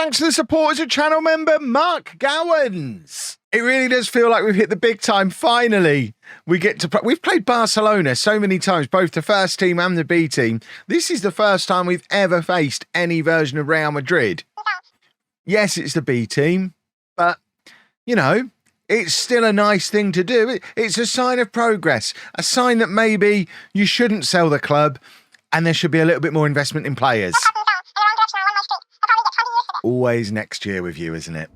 Thanks to the support as a channel member, Mark Gowans. It really does feel like we've hit the big time. Finally, we get to we've played Barcelona so many times, both the first team and the B team. This is the first time we've ever faced any version of Real Madrid. Yes, it's the B team, but, you know, it's still a nice thing to do. It's a sign of progress, a sign that maybe you shouldn't sell the club and there should be a little bit more investment in players. Always next year with you, isn't it?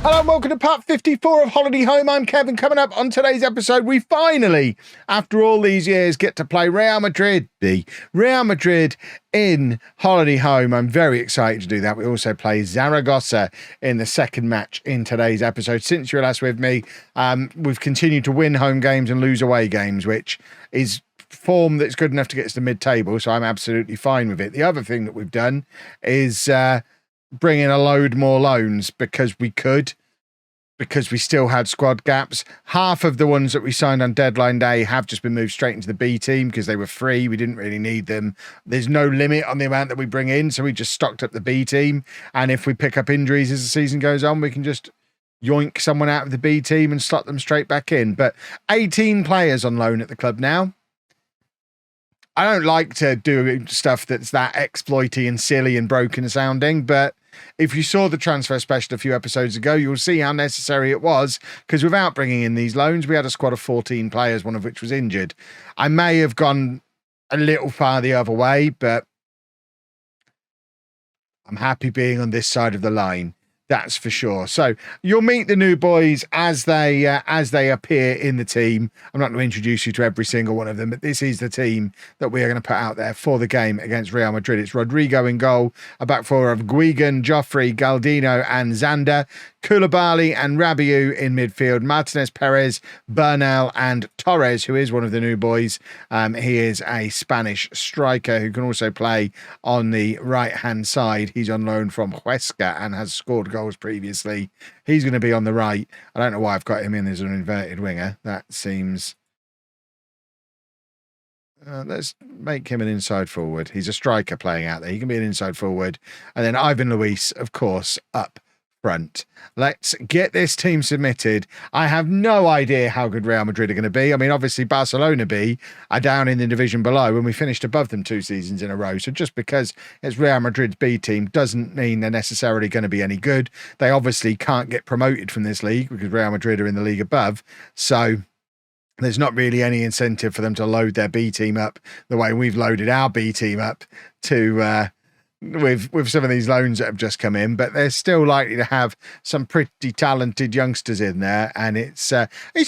Hello and welcome to part 54 of Holiday Home. I'm Kevin. Coming up on today's episode, we finally, after all these years, get to play Real Madrid B. Real Madrid in Holiday Home. I'm very excited to do that. We also play Zaragoza in the second match in today's episode. Since you were last with me, we've continued to win home games and lose away games, which is form that's good enough to get us to mid-table, so I'm absolutely fine with it. The other thing that we've done is bring in a load more loans because we still had squad gaps. Half of the ones that we signed on deadline day have just been moved straight into the B team because they were free. We didn't really need them. There's no limit on the amount that we bring in, so we just stocked up the B team. And if we pick up injuries as the season goes on, we can just yoink someone out of the B team and slot them straight back in. But 18 players on loan at the club now. I don't like to do stuff that's that exploity and silly and broken sounding, but if you saw the transfer special a few episodes ago, you'll see how necessary it was, because without bringing in these loans, we had a squad of 14 players, one of which was injured. I may have gone a little far the other way, but I'm happy being on this side of the line. That's for sure. So you'll meet the new boys as they appear in the team. I'm not going to introduce you to every single one of them, but this is the team that we are going to put out there for the game against Real Madrid. It's Rodrigo in goal, a back four of Guigan, Joffrey, Galdino and Zander, Koulibaly and Rabiot in midfield, Martinez, Perez, Bernal and Torres, who is one of the new boys. He is a Spanish striker who can also play on the right-hand side. He's on loan from Huesca and has scored goals previously. He's going to be on the right. I don't know why I've got him in as an inverted winger. That seems... let's make him an inside forward. He's a striker playing out there. He can be an inside forward. And then Ivan Luis, of course, up front. Let's get this team submitted. I have no idea how good Real Madrid are going to be. I mean, obviously Barcelona B are down in the division below and we finished above them 2 seasons in a row. So just because it's Real Madrid's B team doesn't mean they're necessarily going to be any good. They obviously can't get promoted from this league because Real Madrid are in the league above. So there's not really any incentive for them to load their B team up the way we've loaded our B team up to with some of these loans that have just come in, but they're still likely to have some pretty talented youngsters in there, and it's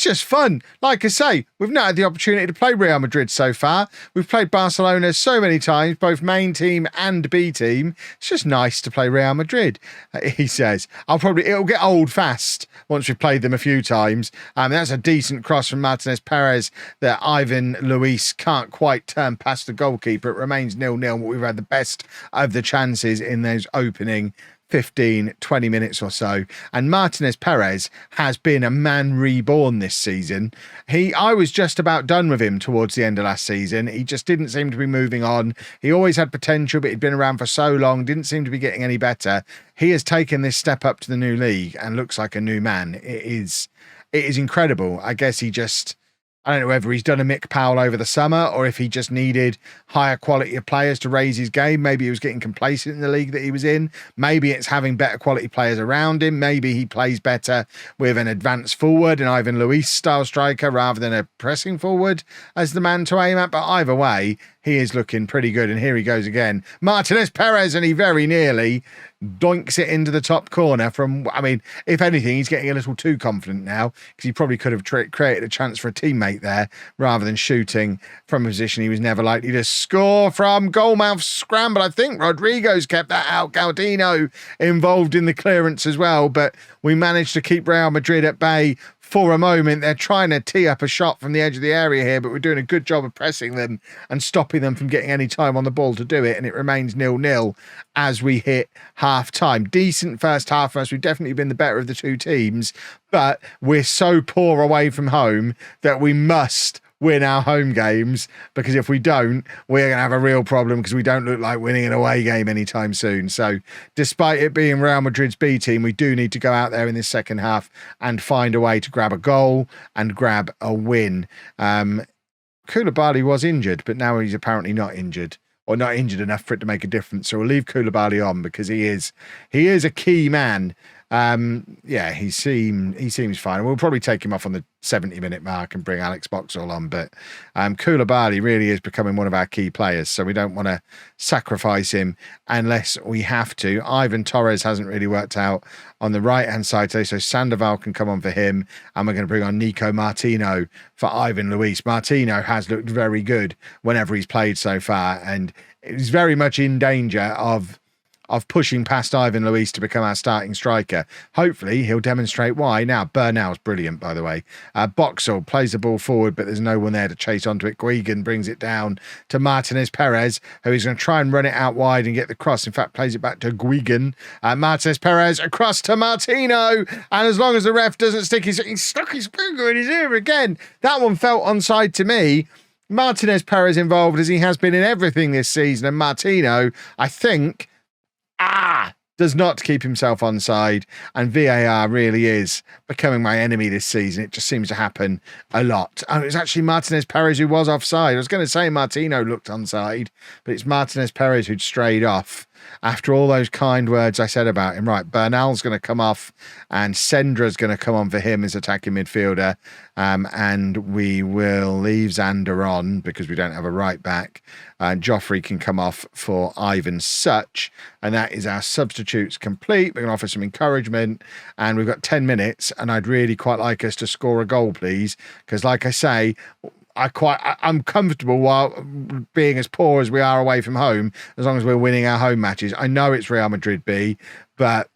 just fun. Like I say, we've not had the opportunity to play Real Madrid so far. We've played Barcelona so many times, both main team and B team. It's just nice to play Real Madrid, he says. It'll get old fast once we've played them a few times. That's a decent cross from Martinez Perez that Ivan Luis can't quite turn past the goalkeeper. It remains 0-0, but we've had the best of the chances in those opening 15-20 minutes or so, and Martinez Perez has been a man reborn this season. I was just about done with him towards the end of last season. He just didn't seem to be moving on. He always had potential, but he'd been around for so long, didn't seem to be getting any better. He has taken this step up to the new league and looks like a new man. It is incredible. I guess I don't know whether he's done a Mick Powell over the summer or if he just needed higher quality of players to raise his game. Maybe he was getting complacent in the league that he was in. Maybe it's having better quality players around him. Maybe he plays better with an advanced forward, an Ivan Luis style striker, rather than a pressing forward as the man to aim at. But either way, he is looking pretty good. And here he goes again. Martinez Perez, and he very nearly doinks it into the top corner from, I mean, if anything, he's getting a little too confident now because he probably could have created a chance for a teammate there rather than shooting from a position he was never likely to score from. Goalmouth scramble. I think Rodrigo's kept that out. Galdino involved in the clearance as well, but we managed to keep Real Madrid at bay for a moment. They're trying to tee up a shot from the edge of the area here, but we're doing a good job of pressing them and stopping them from getting any time on the ball to do it, and it remains 0-0 as we hit half-time. Decent first half for us. We've definitely been the better of the two teams, but we're so poor away from home that we must win our home games, because if we don't, we're going to have a real problem because we don't look like winning an away game anytime soon. So despite it being Real Madrid's B team, we do need to go out there in this second half and find a way to grab a goal and grab a win. Koulibaly was injured, but now he's apparently not injured, or not injured enough for it to make a difference. So we'll leave Koulibaly on because he is a key man. He seems fine. And we'll probably take him off on the 70-minute mark and bring Alex Boxall on. But Koulibaly really is becoming one of our key players, so we don't want to sacrifice him unless we have to. Ivan Torres hasn't really worked out on the right-hand side today, so Sandoval can come on for him, and we're going to bring on Nico Martino for Ivan Luis. Martino has looked very good whenever he's played so far, and he's very much in danger of pushing past Ivan Luis to become our starting striker. Hopefully, he'll demonstrate why. Now, Bernal's brilliant, by the way. Boxall plays the ball forward, but there's no one there to chase onto it. Guigan brings it down to Martinez Perez, who is going to try and run it out wide and get the cross. In fact, plays it back to Guigan. Martinez Perez across to Martino. And as long as the ref doesn't stick he's stuck his finger in his ear again. That one felt onside to me. Martinez Perez involved as he has been in everything this season. And Martino, I think, does not keep himself onside, and VAR really is becoming my enemy this season. It just seems to happen a lot. And it was actually Martinez Perez who was offside. I was going to say Martino looked onside, but it's Martinez Perez who'd strayed off after all those kind words I said about him. Right, Bernal's going to come off, and Sendra's going to come on for him as attacking midfielder. And we will leave Zander on because we don't have a right back. Joffrey can come off for Ivan Such, and that is our substitutes complete. We're going to offer some encouragement, and we've got 10 minutes, and I'd really quite like us to score a goal, please, because like I say, I'm comfortable while being as poor as we are away from home, as long as we're winning our home matches. I know it's Real Madrid B, but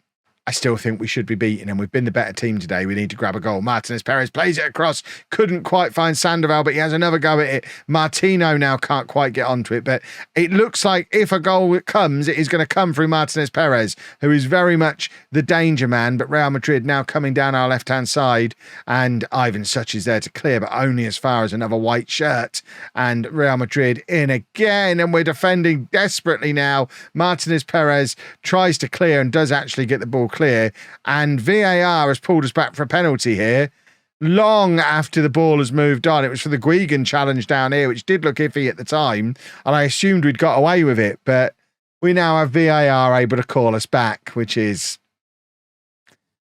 I still think we should be beating, and we've been the better team today. We need to grab a goal. Martinez Perez plays it across. Couldn't quite find Sandoval, but he has another go at it. Martino now can't quite get onto it, but it looks like if a goal comes, it is going to come through Martinez Perez, who is very much the danger man. But Real Madrid now coming down our left-hand side, and Ivan Such is there to clear, but only as far as another white shirt. And Real Madrid in again, and we're defending desperately now. Martinez Perez tries to clear and does actually get the ball clear, and VAR has pulled us back for a penalty here long after the ball has moved on. It was for the Guigan challenge down here, which did look iffy at the time, and I assumed we'd got away with it, but we now have VAR able to call us back, which is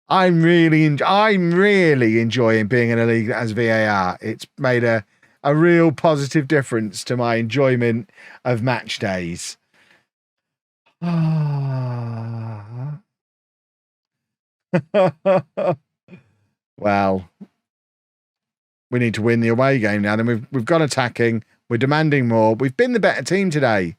I'm really enjoying being in a league that has VAR. It's made a real positive difference to my enjoyment of match days. Well, we need to win the away game now. Then we've gone attacking. We're demanding more. We've been the better team today.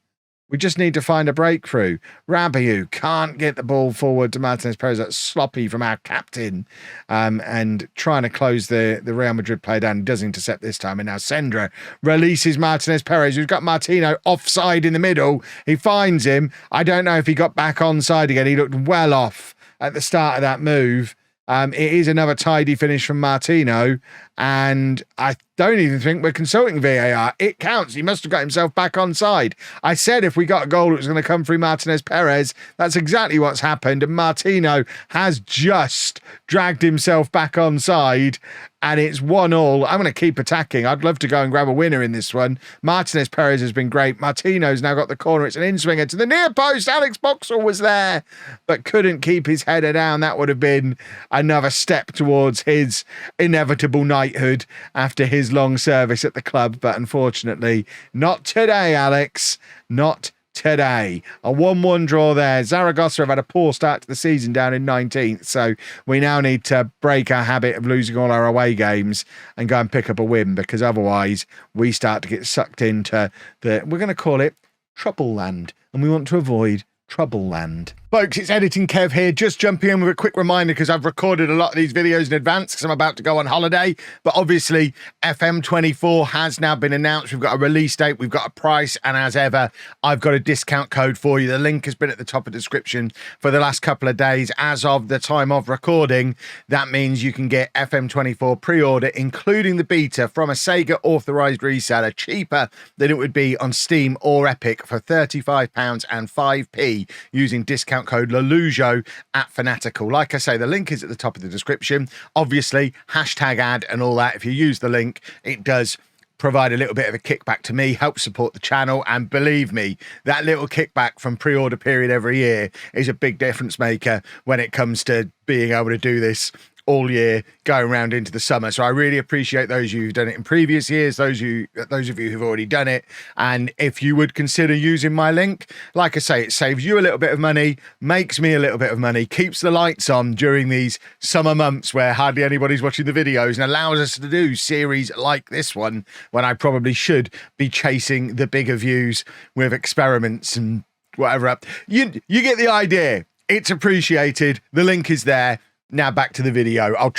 We just need to find a breakthrough. Rabiot can't get the ball forward to Martinez Perez. That's sloppy from our captain. And trying to close the Real Madrid play down. He does intercept this time. And now Sendra releases Martinez Perez, who's got Martino offside in the middle. He finds him. I don't know if he got back onside again. He looked well off at the start of that move. It is another tidy finish from Martino, and I don't even think we're consulting VAR. It counts. He must have got himself back onside. I said if we got a goal, it was going to come through Martinez Perez. That's exactly what's happened, and Martino has just dragged himself back onside, and it's 1-1. I'm going to keep attacking. I'd love to go and grab a winner in this one. Martinez Perez has been great. Martino's now got the corner. It's an in-swinger to the near post. Alex Boxall was there, but couldn't keep his header down. That would have been another step towards his inevitable knighthood after his long service at the club. But unfortunately, not today, Alex. Not today. A 1-1 draw there. Zaragoza have had a poor start to the season down in 19th, so we now need to break our habit of losing all our away games and go and pick up a win, because otherwise we start to get sucked into we're going to call it Trouble Land, and we want to avoid Trouble Land. Folks, it's Editing Kev here, just jumping in with a quick reminder because I've recorded a lot of these videos in advance because I'm about to go on holiday. But obviously, FM24 has now been announced. We've got a release date, we've got a price, and as ever, I've got a discount code for you. The link has been at the top of the description for the last couple of days. As of the time of recording, that means you can get FM24 pre-order, including the beta, from a Sega authorized reseller, cheaper than it would be on Steam or Epic, for £35 and 5p using discount code lollujo at Fanatical. Like I say, the link is at the top of the description. Obviously, hashtag ad and all that. If you use the link, it does provide a little bit of a kickback to me, help support the channel, and believe me, that little kickback from pre-order period every year is a big difference maker when it comes to being able to do this all year, going around into the summer. So I really appreciate those of you who've done it in previous years, those of you who've already done it. And if you would consider using my link, like I say, it saves you a little bit of money, makes me a little bit of money, keeps the lights on during these summer months where hardly anybody's watching the videos, and allows us to do series like this one when I probably should be chasing the bigger views with experiments and whatever up. You get the idea. It's appreciated. The link is there. Now back to the video. I'll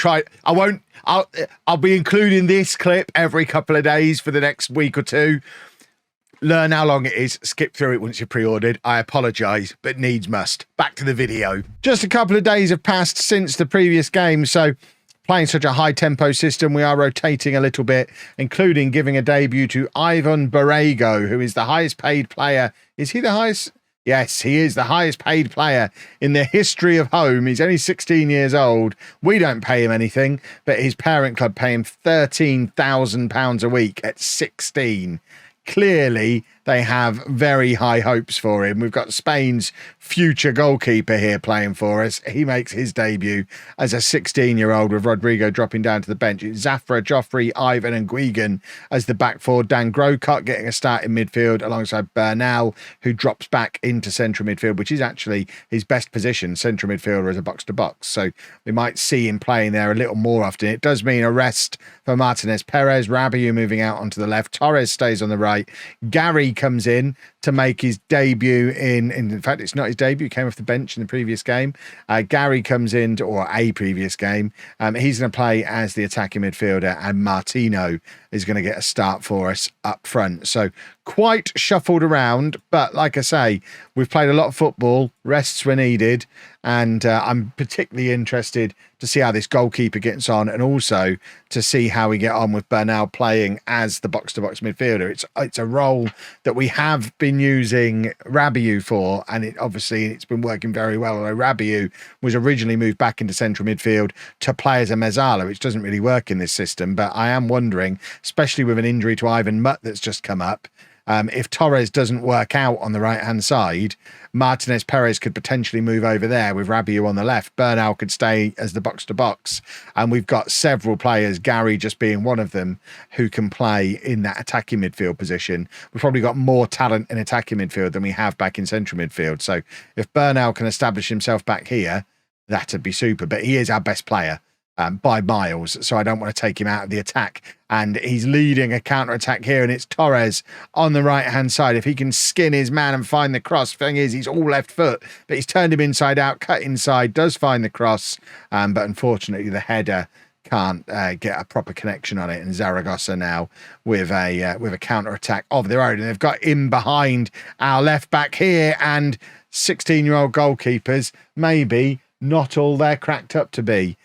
be including this clip every couple of days for the next week or two. Learn how long it is. Skip through it once you're pre-ordered. I apologise, but needs must. Back to the video. Just a couple of days have passed since the previous game, so playing such a high tempo system, we are rotating a little bit, including giving a debut to Ivan Borrego, who is the highest paid player. Is he the highest? Yes, he is the highest paid player in the history of Holme. He's only 16 years old. We don't pay him anything, but his parent club pay him £13,000 a week at 16. Clearly, they have very high hopes for him. We've got Spain's future goalkeeper here playing for us. He makes his debut as a 16-year-old with Rodrigo dropping down to the bench. It's Zafra, Joffrey, Ivan and Guigan as the back four. Dan Grocott getting a start in midfield alongside Bernal, who drops back into central midfield, which is actually his best position, central midfielder as a box-to-box. So we might see him playing there a little more often. It does mean a rest for Martinez Perez. Rabiot moving out onto the left. Torres stays on the right. Gary comes in to make his debut in fact, it's not his debut, he came off the bench in the previous game. Gary comes in or a previous game. He's going to play as the attacking midfielder, and Martino is going to get a start for us up front. So quite shuffled around, but like I say, we've played a lot of football, rests were needed, and I'm particularly interested to see how this goalkeeper gets on, and also to see how we get on with Bernal playing as the box-to-box midfielder. It's a role that we have been using Rabiot for, and it's been working very well. Although Rabiot was originally moved back into central midfield to play as a mezzala, which doesn't really work in this system. But I am wondering, especially with an injury to Ivan Mutt that's just come up, if Torres doesn't work out on the right-hand side, Martinez Perez could potentially move over there with Rabiot on the left. Bernal could stay as the box-to-box. And we've got several players, Gary just being one of them, who can play in that attacking midfield position. We've probably got more talent in attacking midfield than we have back in central midfield. So if Bernal can establish himself back here, that'd be super. But he is our best player by miles, so I don't want to take him out of the attack. And he's leading a counter-attack here, and it's Torres on the right-hand side. If he can skin his man and find the cross, thing is, he's all left foot, but he's turned him inside out, cut inside, does find the cross, but unfortunately the header can't get a proper connection on it. And Zaragoza now with a counter-attack of their own, and they've got in behind our left back here, and 16-year-old goalkeepers, maybe not all they're cracked up to be.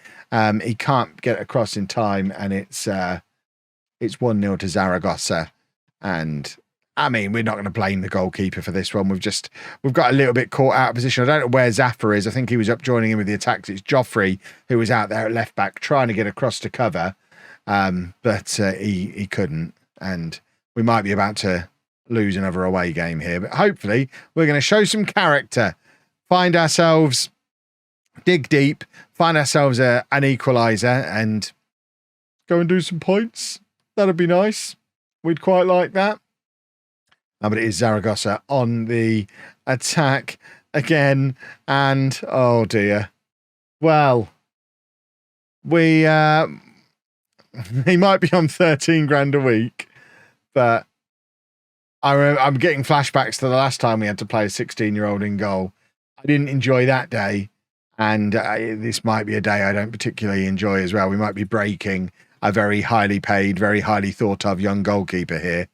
He can't get across in time, and it's 1-0 to Zaragoza. And I mean, we're not going to blame the goalkeeper for this one. We've got a little bit caught out of position. I don't know where Zafra is. I think he was up joining in with the attacks. It's Joffrey who was out there at left back trying to get across to cover, but he couldn't. And we might be about to lose another away game here, but hopefully we're going to show some character, find ourselves, dig deep, find ourselves an equaliser, and go and do some points. That'd be nice. We'd quite like that. But it is Zaragoza on the attack again, and oh dear. Well, he might be on 13 grand a week, but I'm getting flashbacks to the last time we had to play a 16-year-old in goal. I didn't enjoy that day. And this might be a day I don't particularly enjoy as well. We might be breaking a very highly paid, very highly thought of young goalkeeper here.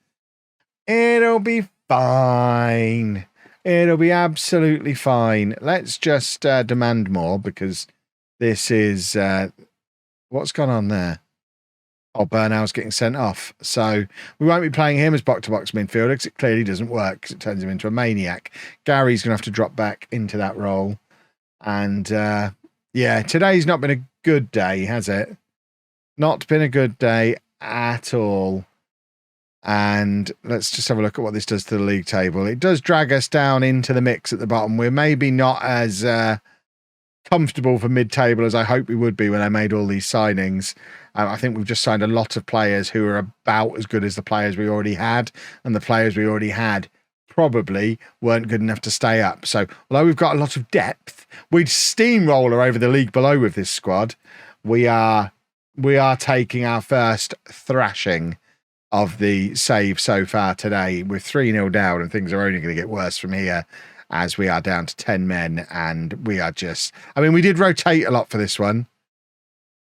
It'll be fine. It'll be absolutely fine. Let's just demand more, because this is... what's gone on there? Oh, Burnow's getting sent off. So we won't be playing him as box-to-box midfielder, because it clearly doesn't work, because it turns him into a maniac. Gary's going to have to drop back into that role. And, yeah, today's not been a good day, has it? Not been a good day at all. And let's just have a look at what this does to the league table. It does drag us down into the mix at the bottom. We're maybe not as comfortable for mid-table as I hoped we would be when I made all these signings. I think we've just signed a lot of players who are about as good as the players we already had, and the players we already had probably weren't good enough to stay up. So although we've got a lot of depth, we'd steamroller over the league below with this squad. We are taking our first thrashing of the save so far today. We're 3-0 down, and things are only going to get worse from here, as we are down to 10 men, and we are just... I mean, we did rotate a lot for this one,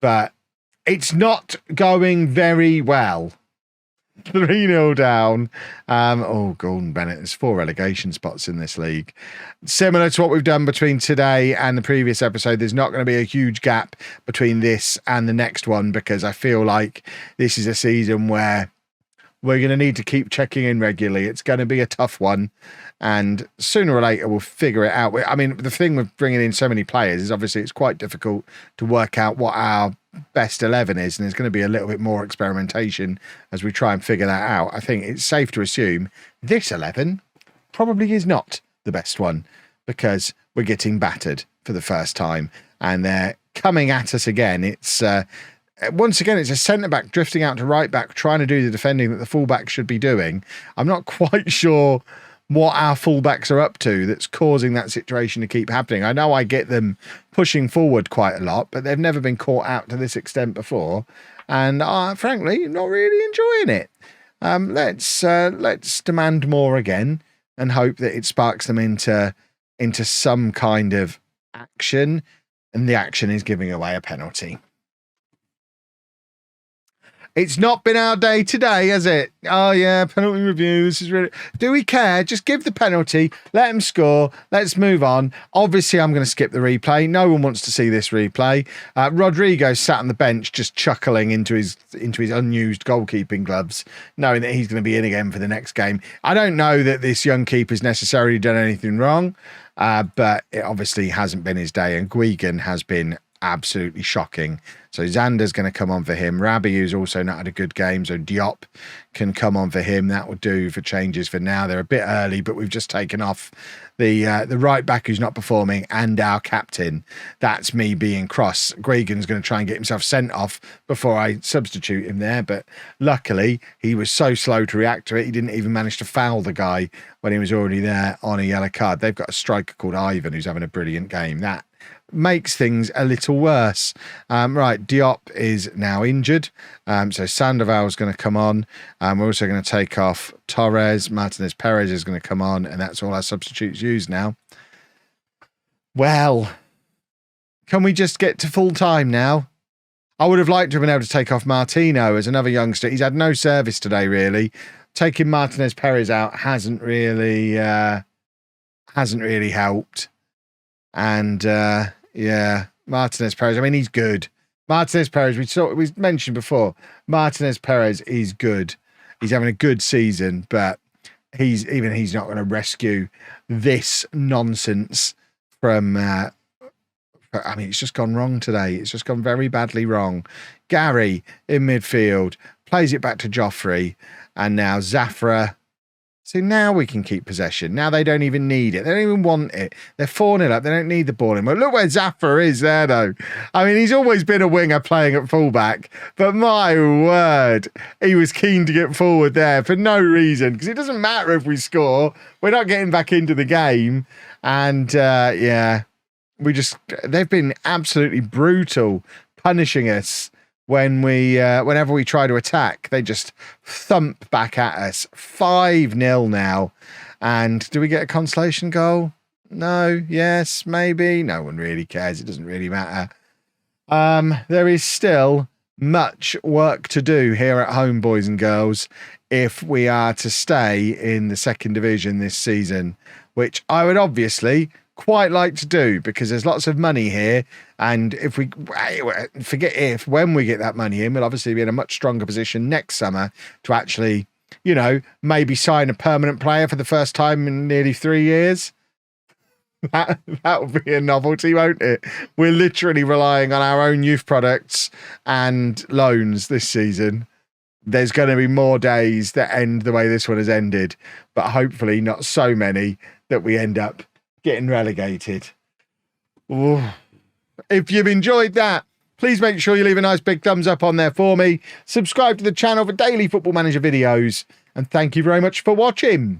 but it's not going very well. 3-0 down. Oh, Gordon Bennett, there's 4 relegation spots in this league. Similar to what we've done between today and the previous episode, there's not going to be a huge gap between this and the next one, because I feel like this is a season where we're going to need to keep checking in regularly. It's going to be a tough one, and sooner or later we'll figure it out. I mean, the thing with bringing in so many players is obviously it's quite difficult to work out what our best 11 is, and there's going to be a little bit more experimentation as we try and figure that out. I think it's safe to assume this 11 probably is not the best one, because we're getting battered for the first time, and they're coming at us again. It's once again, it's a centre-back drifting out to right-back, trying to do the defending that the full-back should be doing. I'm not quite sure what our full-backs are up to that's causing that situation to keep happening. I know I get them pushing forward quite a lot, but they've never been caught out to this extent before. And frankly, not really enjoying it. Let's demand more again and hope that it sparks them into some kind of action. And the action is giving away a penalty. It's not been our day today, has it? Oh, yeah, penalty review. This is really... Do we care? Just give the penalty. Let them score. Let's move on. Obviously, I'm going to skip the replay. No one wants to see this replay. Rodrigo sat on the bench just chuckling into his unused goalkeeping gloves, knowing that he's going to be in again for the next game. I don't know that this young keeper's necessarily done anything wrong, but it obviously hasn't been his day, and Guigan has been absolutely shocking. So Xander's going to come on for him. Rabiou's also not had a good game, so Diop can come on for him. That will do for changes for now. They're a bit early, but we've just taken off the right back who's not performing and our captain. That's me being cross. Guigan's going to try and get himself sent off before I substitute him there, but luckily he was so slow to react to it, he didn't even manage to foul the guy when he was already there on a yellow card. They've got a striker called Ivan who's having a brilliant game. That makes things a little worse. Right, Diop is now injured, so Sandoval's going to come on. We're also going to take off Torres. Martinez Perez is going to come on, and that's all our substitutes use now. Well, can we just get to full time now? I would have liked to have been able to take off Martino as another youngster. He's had no service today, really. Taking Martinez Perez out hasn't really helped. And yeah, Martinez Perez. I mean, he's good. Martinez Perez. We mentioned before. Martinez Perez is good. He's having a good season, but he's not going to rescue this nonsense from. I mean, it's just gone wrong today. It's just gone very badly wrong. Gary in midfield plays it back to Joffrey, and now Zafra. So now we can keep possession. Now they don't even need it. They don't even want it. They're 4-0 up. They don't need the ball anymore. Look where Zafra is there, though. I mean, he's always been a winger playing at fullback. But my word, he was keen to get forward there for no reason. Because it doesn't matter if we score. We're not getting back into the game. And, yeah, they've been absolutely brutal punishing us. Whenever we try to attack, they just thump back at us. 5-0 now. And do we get a consolation goal? No, yes, maybe. No one really cares. It doesn't really matter. There is still much work to do here at home, boys and girls, if we are to stay in the second division this season, which I would obviously quite like to do because there's lots of money here. And if we when we get that money in, we'll obviously be in a much stronger position next summer to actually, you know, maybe sign a permanent player for the first time in nearly 3 years. That would be a novelty, won't it? We're literally relying on our own youth products and loans this season. There's going to be more days that end the way this one has ended, but hopefully not so many that we end up getting relegated. Ooh. If you've enjoyed that, please make sure you leave a nice big thumbs up on there for me. Subscribe to the channel for daily Football Manager videos, and thank you very much for watching.